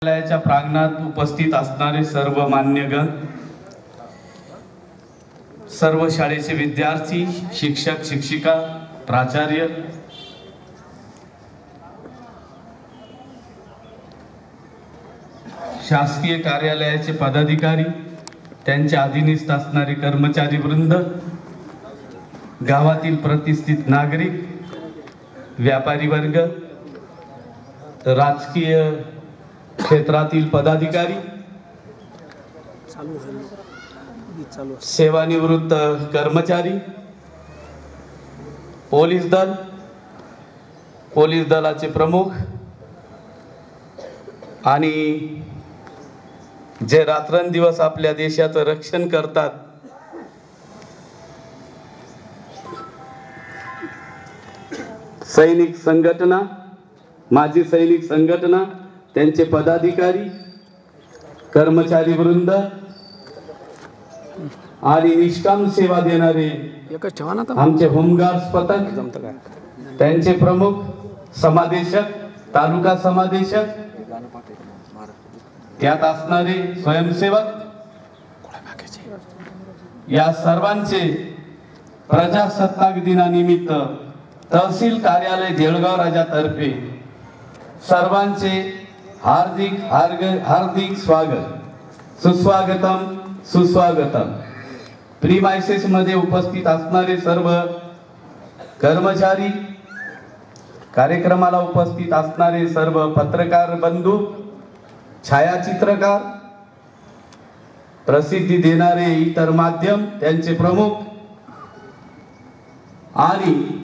कार्यालयाच्या प्रांगणात उपस्थित असणारे सर्व मान्यगण, सर्व शाळेचे विद्यार्थी, शिक्षक शिक्षिका, प्राचार्य, शासकीय कार्यालयाचे पदाधिकारी, त्यांच्या अधीनस्थ असणारे कर्मचारी वृंद, गावातील प्रतिष्ठित नागरिक, व्यापारी वर्ग, राजकीय क्षेत्रातील पदाधिकारी, सेवानिवृत्त कर्मचारी, पोलीस दल, पोलीस दलाचे प्रमुख आणि जे रात्रंदिवस आपल्या देशाचं रक्षण करतात, सैनिक संघटना, माजी सैनिक संघटना, त्यांचे पदाधिकारी, कर्मचारी वृंद आणि निष्काम सेवा देणारे आमचे होमगार्ड्स पथक, त्यांचे प्रमुख, समादेशक, तालुका समादेशक, त्यात असणारे स्वयंसेवक, या सर्वांचे प्रजासत्ताक दिनानिमित्त तहसील कार्यालय देऊळगाव राजातर्फे सर्वांचे हार्दिक हार्दिक स्वागत, सुस्वागतम सुस्वागतम। प्रीमायसेस मध्ये उपस्थित असणारे सर्व कर्मचारी, कार्यक्रमाला उपस्थित असणारे सर्व पत्रकार बंधू, छायाचित्रकार, प्रसिद्धी देणारे इतर माध्यम, त्यांचे प्रमुख आणि